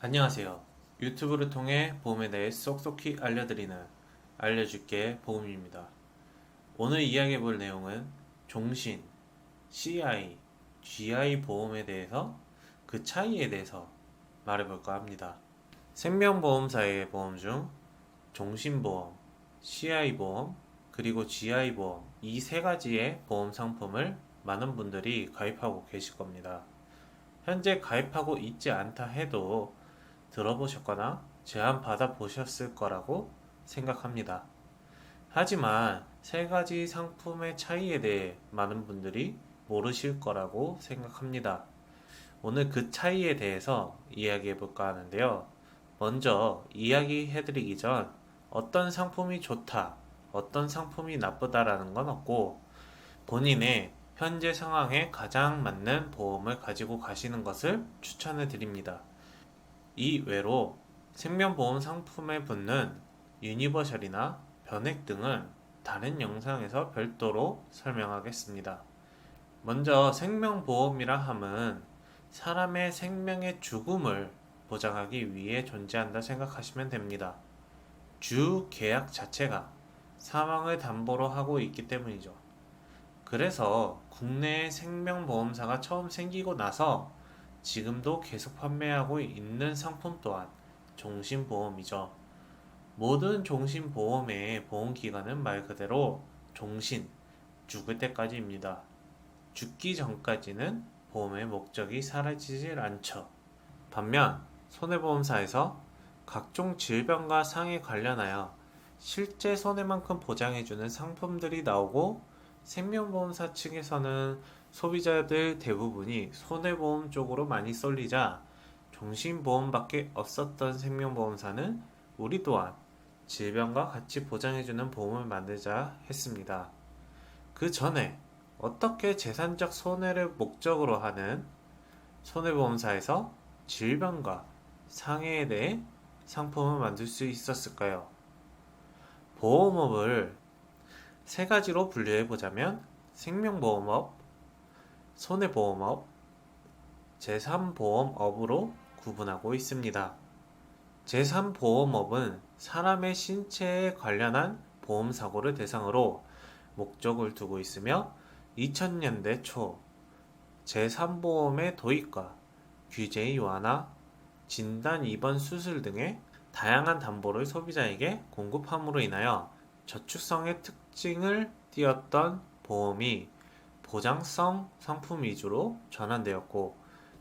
안녕하세요. 유튜브를 통해 보험에 대해 쏙쏙히 알려줄게 보험입니다. 오늘 이야기해 볼 내용은 종신, CI, GI 보험에 대해서 그 차이에 대해서 말해 볼까 합니다. 생명보험사의 보험 중 종신보험, CI보험, 그리고 GI보험 이 세 가지의 보험 상품을 많은 분들이 가입하고 계실 겁니다. 현재 가입하고 있지 않다 해도 들어보셨거나 제안 받아보셨을 거라고 생각합니다. 하지만 세 가지 상품의 차이에 대해 많은 분들이 모르실 거라고 생각합니다. 오늘 그 차이에 대해서 이야기해 볼까 하는데요. 먼저 이야기해 드리기 전 어떤 상품이 좋다, 어떤 상품이 나쁘다라는 건 없고 본인의 현재 상황에 가장 맞는 보험을 가지고 가시는 것을 추천해 드립니다. 이외로 생명보험 상품에 붙는 유니버셜이나 변액 등은 다른 영상에서 별도로 설명하겠습니다. 먼저 생명보험이라 함은 사람의 생명의 죽음을 보장하기 위해 존재한다 생각하시면 됩니다. 주 계약 자체가 사망을 담보로 하고 있기 때문이죠. 그래서 국내에 생명보험사가 처음 생기고 나서 지금도 계속 판매하고 있는 상품 또한 종신보험이죠. 모든 종신보험의 보험기간은 말 그대로 종신, 죽을 때까지입니다. 죽기 전까지는 보험의 목적이 사라지질 않죠. 반면 손해보험사에서 각종 질병과 상해 관련하여 실제 손해만큼 보장해주는 상품들이 나오고 생명보험사 측에서는 소비자들 대부분이 손해보험 쪽으로 많이 쏠리자 종신보험밖에 없었던 생명보험사는 우리 또한 질병과 같이 보장해주는 보험을 만들자 했습니다. 그 전에 어떻게 재산적 손해를 목적으로 하는 손해보험사에서 질병과 상해에 대해 상품을 만들 수 있었을까요? 보험업을 세 가지로 분류해 보자면 생명보험업, 손해보험업, 제3보험업으로 구분하고 있습니다. 제3보험업은 사람의 신체에 관련한 보험사고를 대상으로 목적을 두고 있으며 2000년대 초 제3보험의 도입과 규제의 완화, 진단 입원 수술 등의 다양한 담보를 소비자에게 공급함으로 인하여 저축성의 특징을 띄었던 보험이 보장성 상품 위주로 전환되었고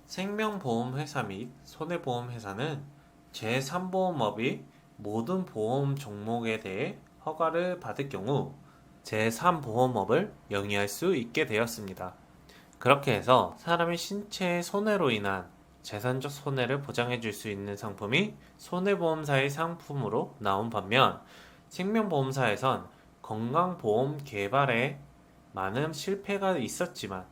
생명보험회사 및 손해보험회사는 제3보험업이 모든 보험 종목에 대해 허가를 받을 경우 제3보험업을 영위할 수 있게 되었습니다. 그렇게 해서 사람의 신체의 손해로 인한 재산적 손해를 보장해 줄 수 있는 상품이 손해보험사의 상품으로 나온 반면 생명보험사에선 건강보험 개발에 많은 실패가 있었지만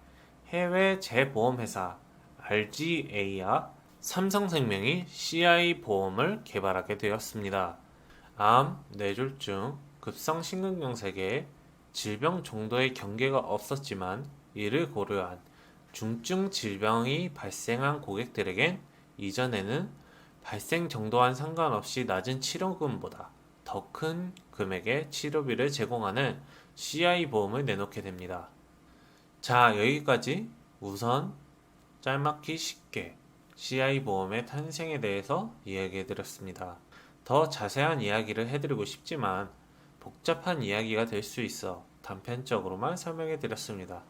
해외 재보험회사 RGA와 삼성생명이 CI 보험을 개발하게 되었습니다. 암, 뇌졸중, 급성심근경색에 질병 정도의 경계가 없었지만 이를 고려한 중증 질병이 발생한 고객들에겐 이전에는 발생 정도와는 상관없이 낮은 치료금보다 더 큰 금액의 치료비를 제공하는 CI 보험을 내놓게 됩니다. 자, 여기까지 우선 짤막히 쉽게 CI 보험의 탄생에 대해서 이야기해 드렸습니다. 더 자세한 이야기를 해드리고 싶지만 복잡한 이야기가 될 수 있어 단편적으로만 설명해 드렸습니다.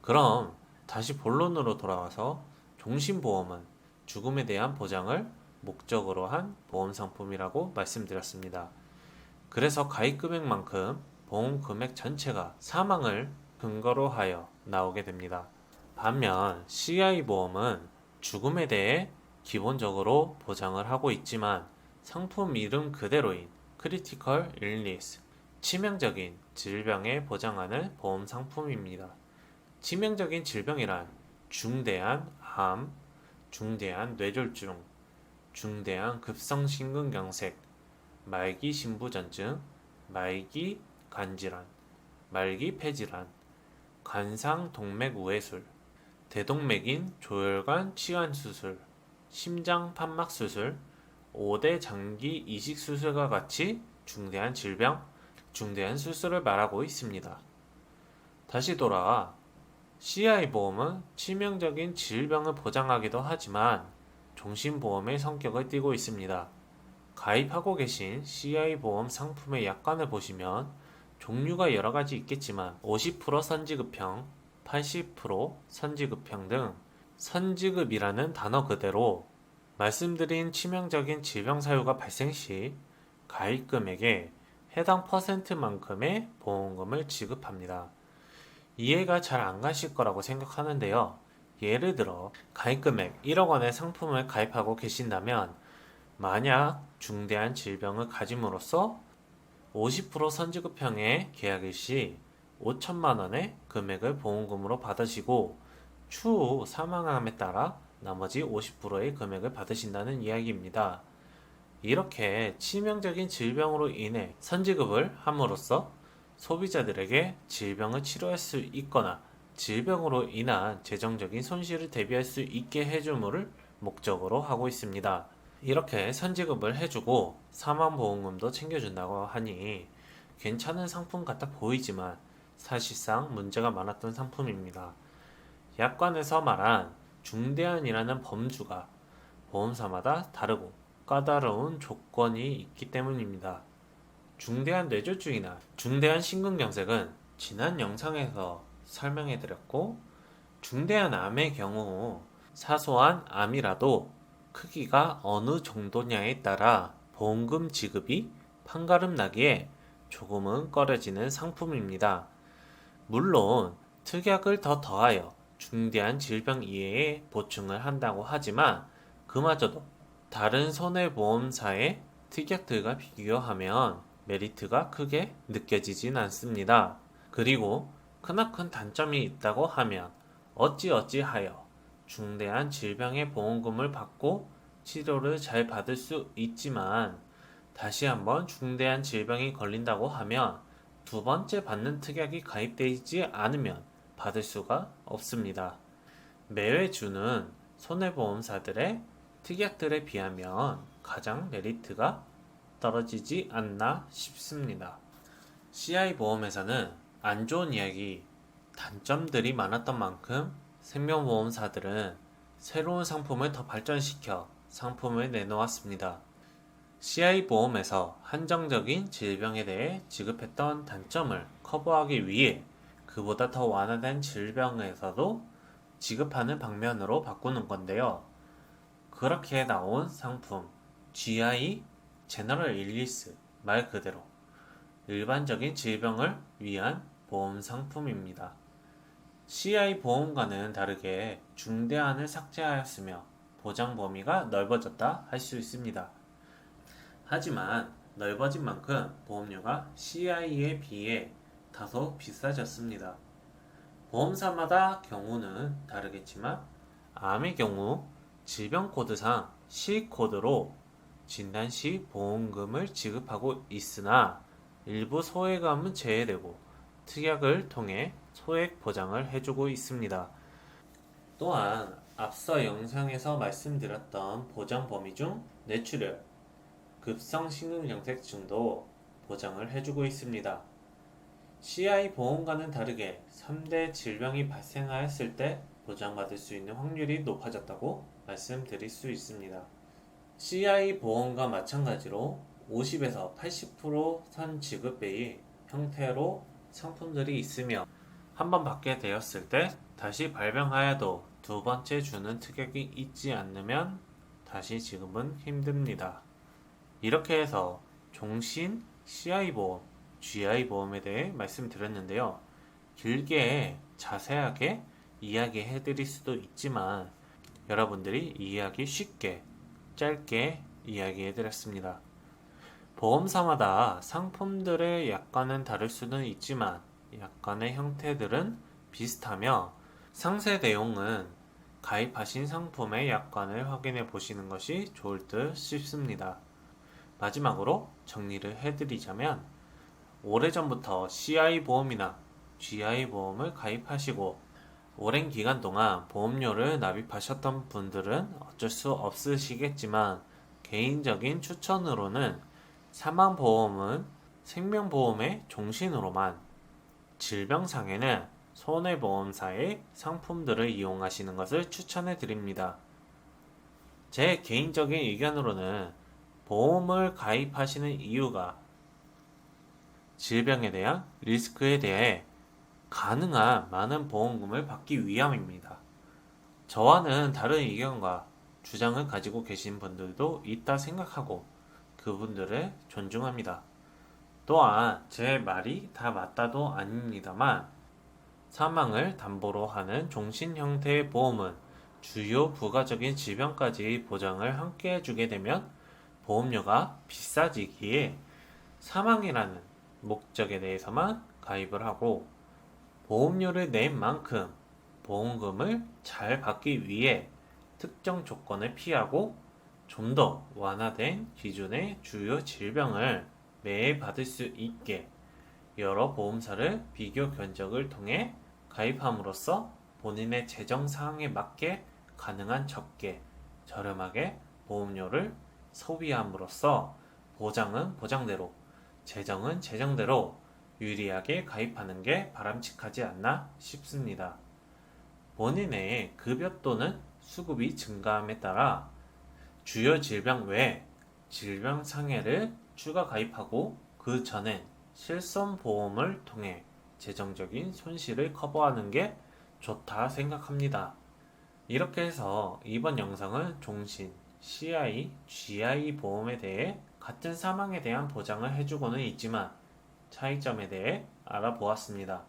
그럼 다시 본론으로 돌아와서 종신보험은 죽음에 대한 보장을 목적으로 한 보험 상품이라고 말씀드렸습니다. 그래서 가입 금액만큼 보험 금액 전체가 사망을 근거로 하여 나오게 됩니다. 반면 CI 보험은 죽음에 대해 기본적으로 보장을 하고 있지만 상품 이름 그대로인 크리티컬 일리스, 치명적인 질병에 보장하는 보험 상품입니다. 치명적인 질병이란 중대한 암, 중대한 뇌졸중, 중대한 급성심근경색, 말기 신부전증, 말기 간질환, 말기 폐질환, 관상 동맥 우회술, 대동맥인 조혈관 치환 수술, 심장 판막 수술, 5대 장기 이식 수술과 같이 중대한 질병, 중대한 수술을 말하고 있습니다. 다시 돌아와 CI 보험은 치명적인 질병을 보장하기도 하지만 종신보험의 성격을 띠고 있습니다. 가입하고 계신 CI 보험 상품의 약관을 보시면 종류가 여러 가지 있겠지만 50% 선지급형, 80% 선지급형 등 선지급이라는 단어 그대로 말씀드린 치명적인 질병 사유가 발생 시 가입금액에 해당 퍼센트만큼의 보험금을 지급합니다. 이해가 잘 안 가실 거라고 생각하는데요. 예를 들어 가입금액 1억 원의 상품을 가입하고 계신다면 만약 중대한 질병을 가짐으로써 50% 선지급형의 계약일 시 5천만 원의 금액을 보험금으로 받으시고 추후 사망함에 따라 나머지 50%의 금액을 받으신다는 이야기입니다. 이렇게 치명적인 질병으로 인해 선지급을 함으로써 소비자들에게 질병을 치료할 수 있거나 질병으로 인한 재정적인 손실을 대비할 수 있게 해주무를 목적으로 하고 있습니다. 이렇게 선지급을 해주고 사망보험금도 챙겨준다고 하니 괜찮은 상품 같아 보이지만 사실상 문제가 많았던 상품입니다. 약관에서 말한 중대한이라는 범주가 보험사마다 다르고 까다로운 조건이 있기 때문입니다. 중대한 뇌졸중이나 중대한 심근경색은 지난 영상에서 설명해드렸고, 중대한 암의 경우 사소한 암이라도 크기가 어느 정도냐에 따라 보험금 지급이 판가름 나기에 조금은 꺼려지는 상품입니다. 물론 특약을 더 더하여 중대한 질병 이외에 보충을 한다고 하지만 그마저도 다른 손해보험사의 특약들과 비교하면 메리트가 크게 느껴지진 않습니다. 그리고 크나큰 단점이 있다고 하면 어찌어찌하여 중대한 질병의 보험금을 받고 치료를 잘 받을 수 있지만 다시 한번 중대한 질병이 걸린다고 하면 두 번째 받는 특약이 가입되지 않으면 받을 수가 없습니다. 매회 주는 손해보험사들의 특약들에 비하면 가장 메리트가 떨어지지 않나 싶습니다. CI보험에서는 안 좋은 이야기, 단점들이 많았던 만큼 생명보험사들은 새로운 상품을 더 발전시켜 상품을 내놓았습니다. CI보험에서 한정적인 질병에 대해 지급했던 단점을 커버하기 위해 그보다 더 완화된 질병에서도 지급하는 방면으로 바꾸는 건데요. 그렇게 나온 상품 GI 제너럴 일리스 말 그대로 일반적인 질병을 위한 보험 상품입니다. CI 보험과는 다르게 중대한을 삭제하였으며 보장 범위가 넓어졌다 할 수 있습니다. 하지만 넓어진 만큼 보험료가 CI에 비해 다소 비싸졌습니다. 보험사마다 경우는 다르겠지만 암의 경우 질병 코드상 C코드로 진단 시 보험금을 지급하고 있으나 일부 소액암은 제외되고 특약을 통해 소액 보장을 해주고 있습니다. 또한 앞서 영상에서 말씀드렸던 보장 범위 중 뇌출혈, 급성 심근경색증도 보장을 해주고 있습니다. CI 보험과는 다르게 3대 질병이 발생하였을 때 보장받을 수 있는 확률이 높아졌다고 말씀드릴 수 있습니다. CI 보험과 마찬가지로 50에서 80% 선지급의 형태로 상품들이 있으며 한번 받게 되었을 때 다시 발병하여도 두 번째 주는 특약이 있지 않으면 다시 지급은 힘듭니다. 이렇게 해서 종신 CI보험, GI보험에 대해 말씀드렸는데요. 길게 자세하게 이야기해 드릴 수도 있지만 여러분들이 이해하기 쉽게 짧게 이야기해 드렸습니다. 보험사마다 상품들의 약관은 다를 수는 있지만 약관의 형태들은 비슷하며 상세 내용은 가입하신 상품의 약관을 확인해 보시는 것이 좋을 듯 싶습니다. 마지막으로 정리를 해드리자면 오래전부터 CI 보험이나 GI 보험을 가입하시고 오랜 기간 동안 보험료를 납입하셨던 분들은 어쩔 수 없으시겠지만 개인적인 추천으로는 사망보험은 생명보험의 종신으로만, 질병상해는 손해보험사의 상품들을 이용하시는 것을 추천해 드립니다. 제 개인적인 의견으로는 보험을 가입하시는 이유가 질병에 대한 리스크에 대해 가능한 많은 보험금을 받기 위함입니다. 저와는 다른 의견과 주장을 가지고 계신 분들도 있다 생각하고 그분들을 존중합니다. 또한 제 말이 다 맞다도 아닙니다만 사망을 담보로 하는 종신 형태의 보험은 주요 부가적인 질병까지 보장을 함께 해주게 되면 보험료가 비싸지기에 사망이라는 목적에 대해서만 가입을 하고 보험료를 낸 만큼 보험금을 잘 받기 위해 특정 조건을 피하고 좀 더 완화된 기준의 주요 질병을 매해 받을 수 있게 여러 보험사를 비교 견적을 통해 가입함으로써 본인의 재정 사항에 맞게 가능한 적게 저렴하게 보험료를 소비함으로써 보장은 보장대로, 재정은 재정대로 유리하게 가입하는 게 바람직하지 않나 싶습니다. 본인의 급여 또는 수급이 증가함에 따라 주요 질병 외에 질병 상해를 추가 가입하고 그 전엔 실손보험을 통해 재정적인 손실을 커버하는 게 좋다 생각합니다. 이렇게 해서 이번 영상은 종신, CI, GI 보험에 대해 같은 사망에 대한 보장을 해주고는 있지만 차이점에 대해 알아보았습니다.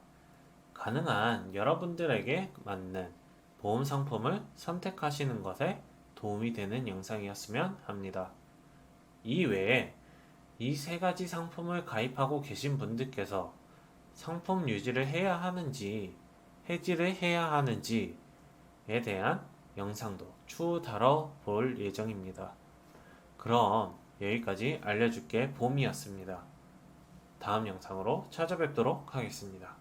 가능한 여러분들에게 맞는 보험 상품을 선택하시는 것에 도움이 되는 영상이었으면 합니다. 이외에 이 세 가지 상품을 가입하고 계신 분들께서 상품 유지를 해야 하는지 해지를 해야 하는지에 대한 영상도 추후 다뤄볼 예정입니다. 그럼 여기까지 알려줄게 봄이었습니다. 다음 영상으로 찾아뵙도록 하겠습니다.